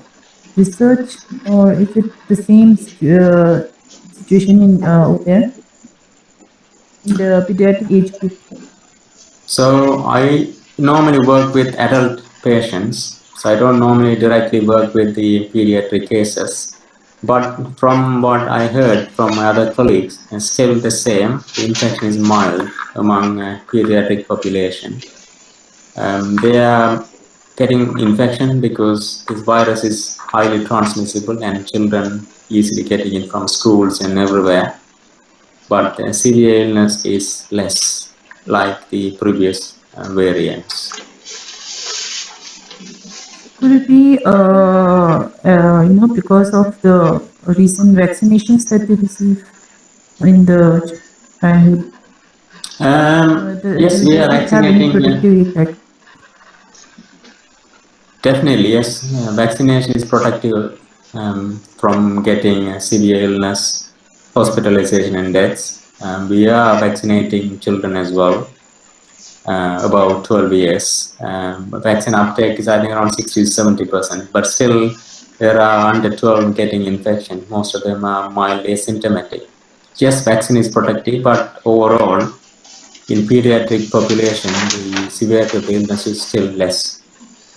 research, or is it the same situation in over there in the pediatric age group? So I normally work with adult patients, so I don't normally directly work with the pediatric cases. But from what I heard from my other colleagues, it's still the same. The infection is mild among pediatric population. They are getting infection because this virus is highly transmissible and children easily getting it from schools and everywhere. But severe illness is less, like the previous variants. Could it be, because of the recent vaccinations that they receive in the childhood? Yes, we are vaccinating. Protective effect? Definitely, yes. Vaccination is protective from getting severe illness, hospitalization, and deaths. We are vaccinating children as well. About 12 years. Vaccine uptake is I think around 60 to 70%, but still there are under 12 getting infection. Most of them are mild asymptomatic. Yes, vaccine is protective, but overall in pediatric population the severity of the illness is still less.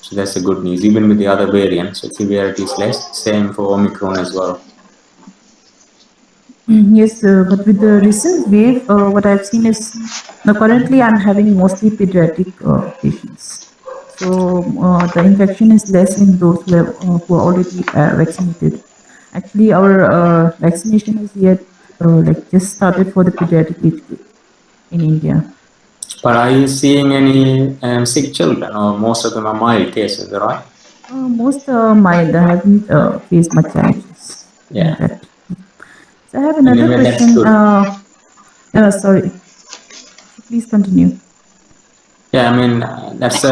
So that's the good news. Even with the other variants, the severity is less. Same for Omicron as well. Yes, but with the recent wave, what I've seen is now currently I'm having mostly pediatric patients. So the infection is less in those who are already vaccinated. Actually, our vaccination is yet just started for the pediatric age group in India. But are you seeing any sick children, or most of them are mild cases, right? Most mild. I haven't faced much challenges. Yeah. That. So I have another Anyway, question. Sorry. Please continue. Yeah, I mean, that's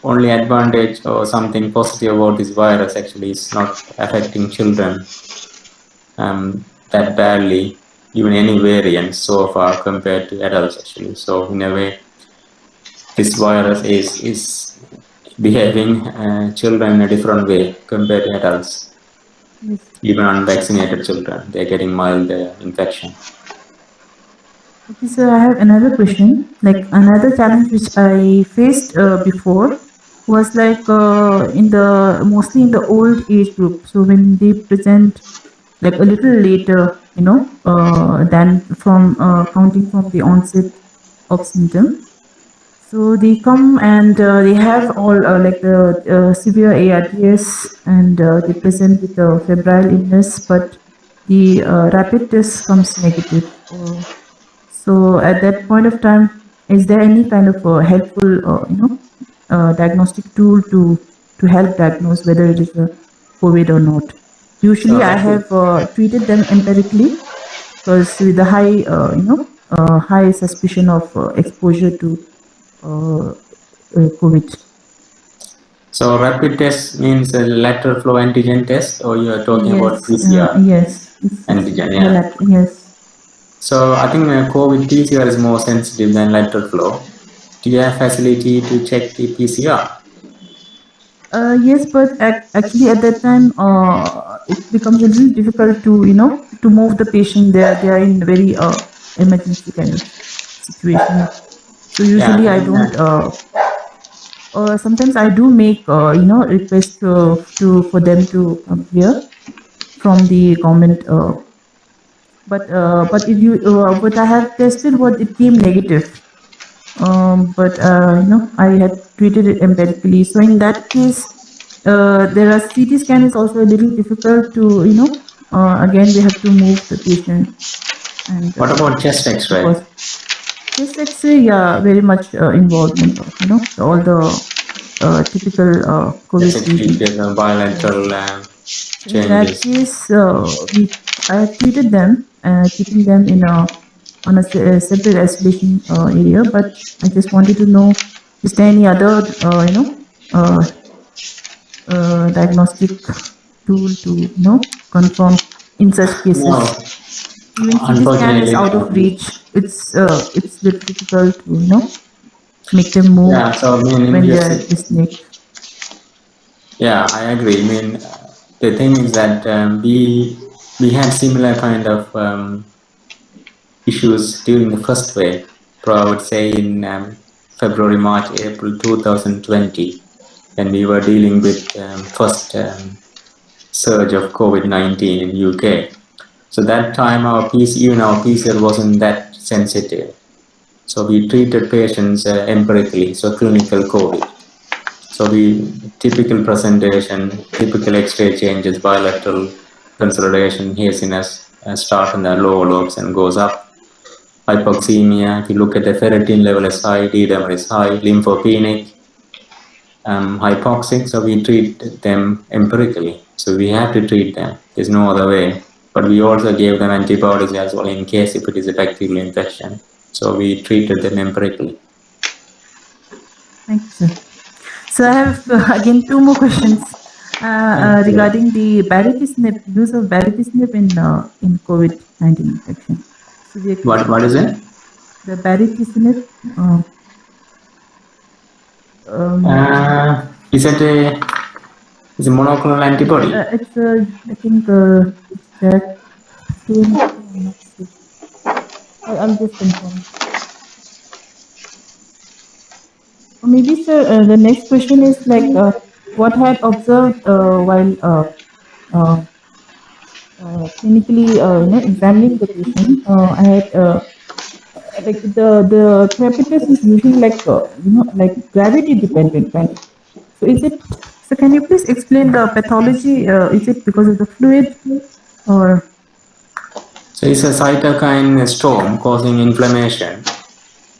only advantage or something positive about this virus. Actually, it's not affecting children that badly, even any variant so far compared to adults actually. So in a way, this virus is behaving children in a different way compared to adults. Yes. Even unvaccinated children, they're getting mild infection. Okay, so I have another question. Like another challenge which I faced before was like mostly in the old age group. So when they present like a little later than from counting from the onset of symptom. So they come and they have all like the severe ARDS, and they present with a febrile illness, but the rapid test comes negative. So at that point of time, is there any kind of helpful, diagnostic tool to help diagnose whether it is a COVID or not? Usually, I have treated them empirically because with the high, high suspicion of exposure to COVID. So rapid test means a lateral flow antigen test, or you are talking about PCR? Yes. Antigen, yeah. Yes. So I think COVID PCR is more sensitive than lateral flow. Do you have facility to check the PCR? Yes, but actually at that time, it becomes a little difficult to move the patient. They are in very emergency kind of situation. So usually Yeah, I don't. Sometimes I do make request for them to come here from the government. But if you but I have tested what it came negative. But I had treated it empirically. So in that case, there are CT scan is also a little difficult to again we have to move the patient. And what about chest X-ray? Chest X-ray, yeah, very much involvement of all the typical COVID reading. Bilateral So in that case, I have treated them, keeping them in on a separate isolation area. But I just wanted to know, is there any other diagnostic tool to confirm in such cases? No. Even CT scan is out of reach. It's little difficult to make them move when they are dyspneic. Yeah, I agree. I mean, the thing is that we had similar kind of issues during the first wave. I would say in February, March, April 2020, when we were dealing with first surge of COVID-19 in UK. So that time even our PCR wasn't that sensitive. So we treated patients empirically, so clinical COVID. So typical presentation, typical X-ray changes, bilateral consolidation, haziness, start in the lower lobes and goes up. Hypoxemia, if you look at the ferritin level is high, D-dimer is high, lymphopenic, hypoxic, so we treat them empirically. So we have to treat them. There's no other way. But we also gave them antibodies as well in case if it is a bacterial infection. So we treated them empirically. Thank you, sir. So I have again two more questions regarding the baricitinib, use of baricitinib in COVID-19 infection. What is it? The baricitinib. Is it a monoclonal antibody? It's I think it's that. I'll just confirm. Maybe, sir, the next question is like, what I had observed while clinically, examining the patient. I had like the therapist is usually like like gravity dependent kind of. So is it? So can you please explain the pathology? Is it because of the fluid or? So it's a cytokine storm causing inflammation.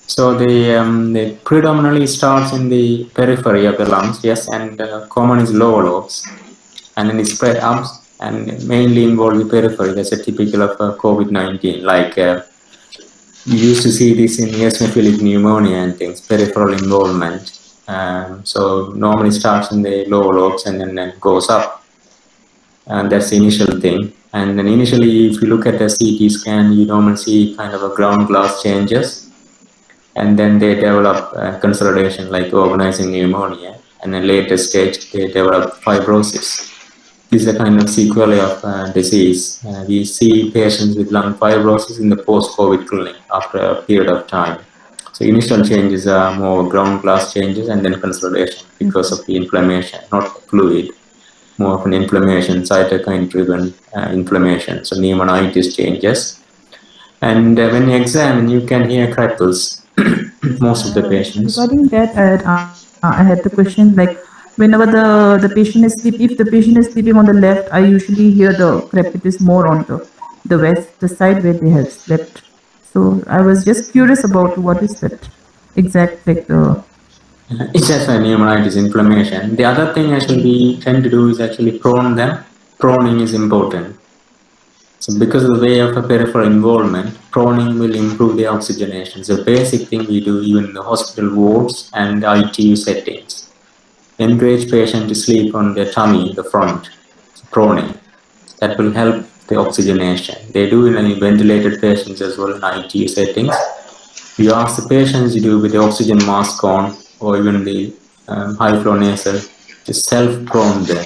So they predominantly starts in the periphery of the lungs, yes, and common is lower lobes, and then it spread up and mainly involve the periphery. That's a typical of COVID-19. Like you used to see this in eosinophilic pneumonia and things, peripheral involvement. So normally starts in the lower lobes and then goes up, and that's the initial thing. And then initially, if you look at the CT scan, you normally see kind of a ground glass changes. And then they develop consolidation like organizing pneumonia, and in later stage they develop fibrosis. This is a kind of sequelae of disease. We see patients with lung fibrosis in the post-COVID clinic after a period of time. So initial changes are more ground glass changes and then consolidation because of the inflammation, not fluid. more of an inflammation, cytokine-driven inflammation. So pneumonitis changes. And when you examine, you can hear crackles. Most of the patients. Regarding that, I had the question like whenever the patient is sleep, if the patient is sleeping on the left, I usually hear the crepitus more on the west, the side where they have slept. So I was just curious about what is that exact like the. It's just a pneumonitis inflammation. The other thing actually we tend to do is actually prone them. Proning is important. So because of the way of a peripheral involvement, proning will improve the oxygenation. So basic thing we do even in the hospital wards and ITU settings. Encourage patient to sleep on their tummy, the front, proning. That will help the oxygenation. They do in ventilated patients as well in ITU settings. You ask the patients to do with the oxygen mask on or even the high flow nasal to self-prone them.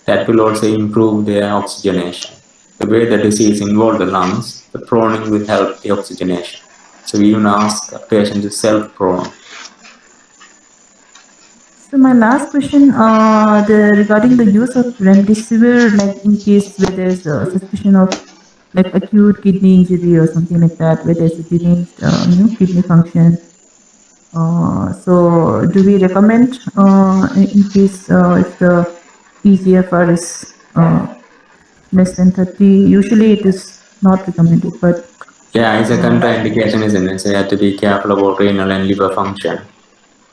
That will also improve their oxygenation. The way the disease involves the lungs, the proning will help the oxygenation. So we even ask a patient to self-prone. So my last question, regarding the use of remdesivir, like in case where there's a suspicion of like acute kidney injury or something like that, where there's a diminished, kidney function. So do we recommend in case if the EGFR is less than 30? Usually it is not recommended, but yeah, it's a contraindication, isn't it? So you have to be careful about renal and liver function.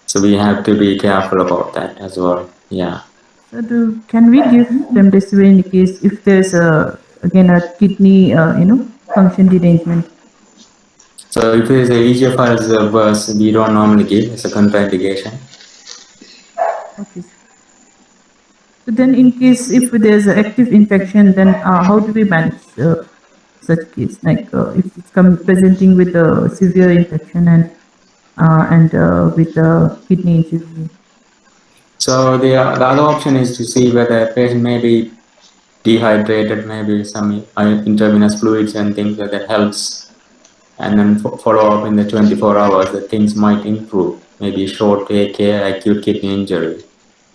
So we have to be careful about that as well. Yeah. So can we give remdesivir in case if there's again a kidney function derangement? So if it is a EGFR is worse, we don't normally give. It's a contraindication. Okay. So then, in case if there's an active infection, then how do we manage such case? Like if it's presenting with a severe infection and with a kidney injury. So the other option is to see whether a patient may be dehydrated, maybe some intravenous fluids and things that helps, and then follow up in the 24 hours that things might improve. Maybe short AK, acute kidney injury,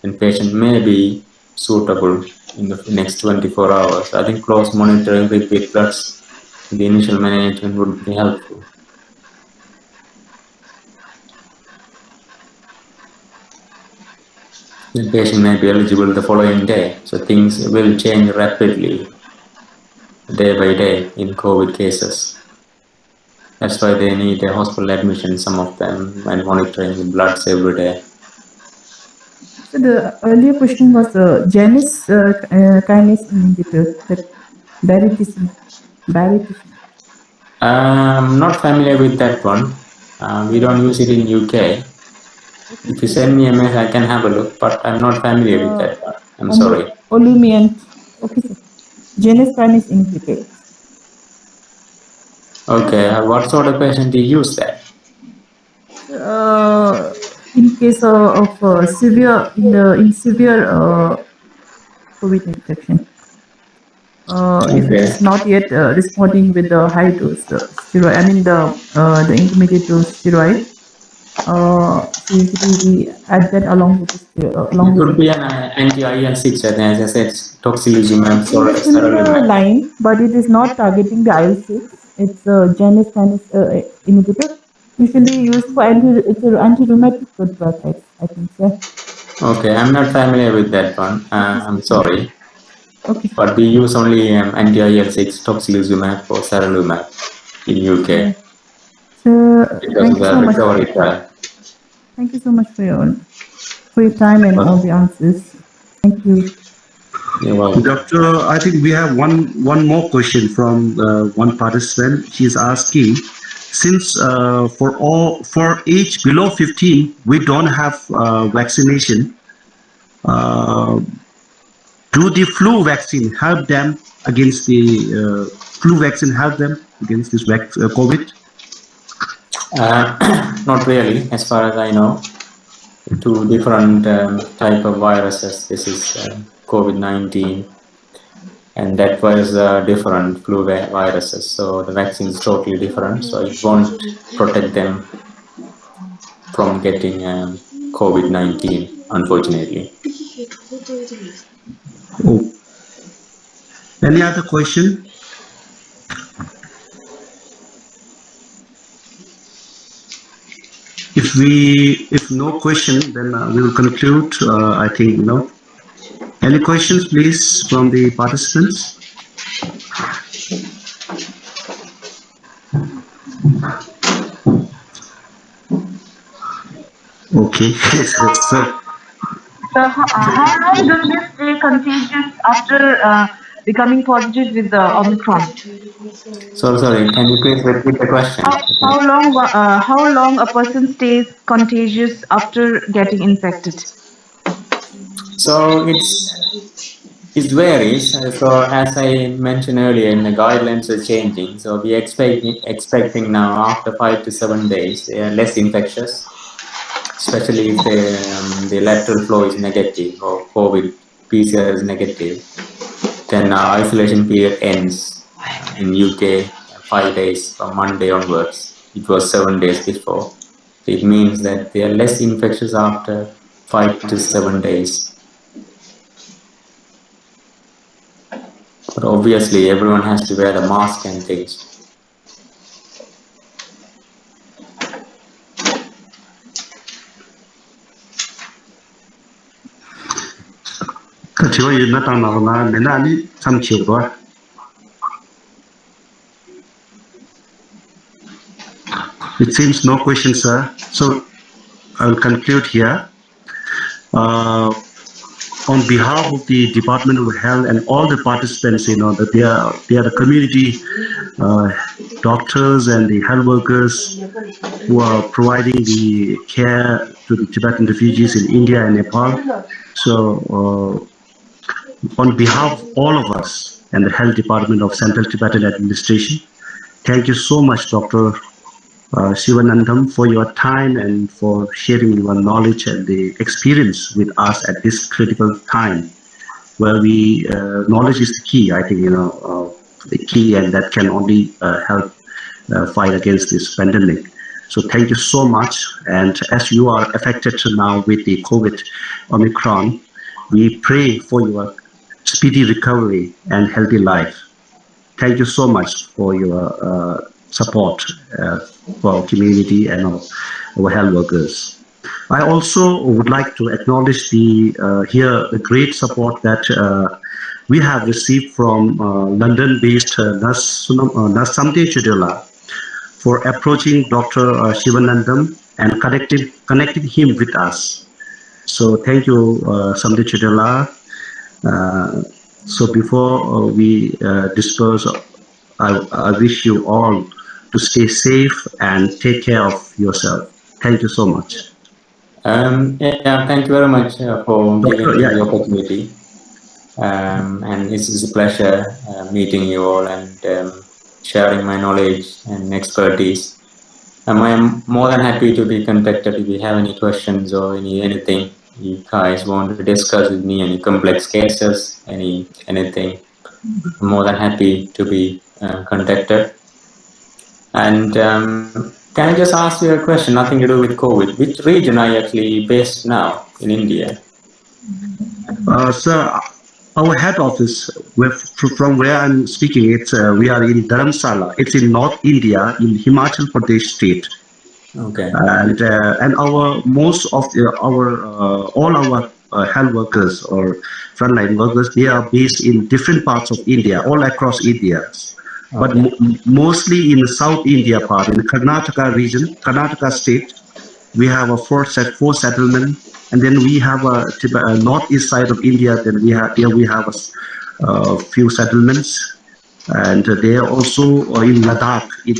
and patient may be suitable in the next 24 hours. I think close monitoring, repeat bloods, the initial management would be helpful. The patient may be eligible the following day, so things will change rapidly day by day in COVID cases. That's why they need a hospital admission, some of them, and monitoring the bloods every day. So the earlier question was Janus kinase inhibitor, that baricitinib. I'm not familiar with that one. We don't use it in UK. If you send me a message, I can have a look, but I'm not familiar with that one. I'm sorry. Olumiant. Okay, sir. Janus kinase inhibitor. Okay, what sort of patient do you use that? In case of severe COVID infection, if it is not yet responding with the high dose steroid, I mean the intermediate dose steroid. So usually we add that along with the It could be an anti-IL-6, as I said, tocilizumab or in a similar saralimab. line, but it is not targeting the IL-6. It's a Janus kinase inhibitor, usually used for anti-rheumatic drug, I think, sir. Okay, I'm not familiar with that one. I'm sorry. Okay. But we use only anti-IL-6, tocilizumab or saralimab in UK. So Because of the recovery trial. Thank you so much for your time and all the answers. Thank you. You're welcome. Doctor, I think we have one more question from one participant. She's asking, since for age below 15, we don't have vaccination. Do the flu vaccine help them against the COVID? Not really, as far as I know. Two different type of viruses. This is COVID-19, and that was different flu viruses. So the vaccine is totally different. So it won't protect them from getting COVID-19, unfortunately. Oh. Any other question? If no question, then we will conclude. I think no. Any questions, please, from the participants? Okay. So, So how long do they stay contagious after becoming positive with the Omicron? Sorry, can you please repeat the question? How long a person stays contagious after getting infected? So it varies. So as I mentioned earlier, the guidelines are changing. So we expecting now after 5 to 7 days, they are less infectious, especially if the lateral flow is negative or COVID PCR is negative. Then isolation period ends in UK 5 days from Monday onwards. It was 7 days before. So it means that they are less infectious after 5 to 7 days. But obviously, everyone has to wear the mask and things. It seems no question, sir. So I'll conclude here. On behalf of the Department of Health and all the participants, that they are the community doctors and the health workers who are providing the care to the Tibetan refugees in India and Nepal. So on behalf of all of us and the Health Department of Central Tibetan Administration, thank you so much, Dr. Sivanantham, for your time and for sharing your knowledge and the experience with us at this critical time, where knowledge is the key. I think the key, and that can only help fight against this pandemic. So thank you so much. And as you are affected now with the COVID Omicron, we pray for your speedy recovery and healthy life. Thank you so much for your support for our community and our health workers. I also would like to acknowledge the great support that we have received from London-based nurse Samde Chudela for approaching Dr. Sivanantham and connecting him with us. So thank you, Samde Chudela. So before we disperse, I wish you all to stay safe and take care of yourself. Thank you so much. Yeah, thank you very much for giving me the opportunity. And it is a pleasure meeting you all and sharing my knowledge and expertise. I am more than happy to be contacted if you have any questions or anything you guys want to discuss with me, any complex cases, anything. I'm more than happy to be contacted. And can I just ask you a question, nothing to do with COVID? Which region are you actually based now in India? Sir, our head office, from where I'm speaking, we are in Dharamsala. It's in North India, in Himachal Pradesh state. Okay. And all our health workers or frontline workers, they are based in different parts of India, all across India. But mostly in the South India part, in the Karnataka region, Karnataka state, we have four settlement, and then we have a northeast side of India. Then we have a few settlements, and they are also in Ladakh, in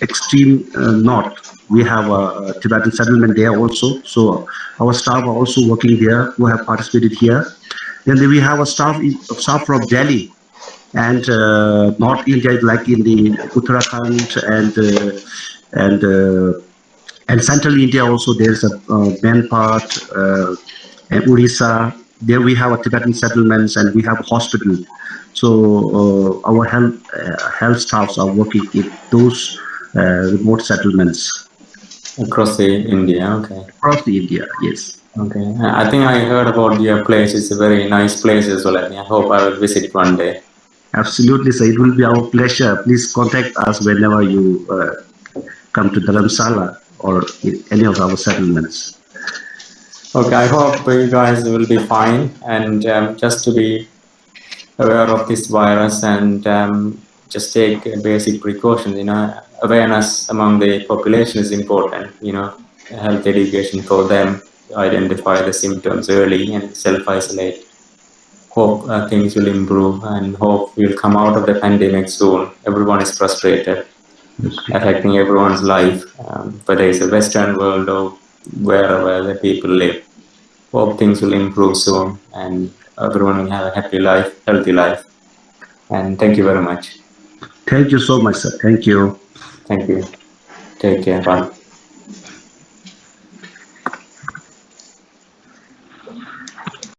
extreme north. We have a Tibetan settlement there also. So our staff are also working there who have participated here. Then we have a staff from Delhi and North India, like in the Uttarakhand and Central India also. There's a main part and Odisha. There we have a Tibetan settlements and we have a hospital. So our health staffs are working in those remote settlements. Across the India, okay. Across the India, yes. Okay, I think I heard about your place. It's a very nice place as well. I hope I will visit one day. Absolutely, sir. It will be our pleasure. Please contact us whenever you come to Dharamsala or any of our settlements. Okay, I hope you guys will be fine, and just to be aware of this virus and just take basic precautions. Awareness among the population is important. Health education for them, identify the symptoms early and self-isolate. Hope things will improve and hope we'll come out of the pandemic soon. Everyone is frustrated, affecting everyone's life, whether it's the Western world or wherever the people live. Hope things will improve soon and everyone will have a happy life, healthy life. And thank you very much. Thank you so much, sir. Thank you. Thank you. Take care. Bye.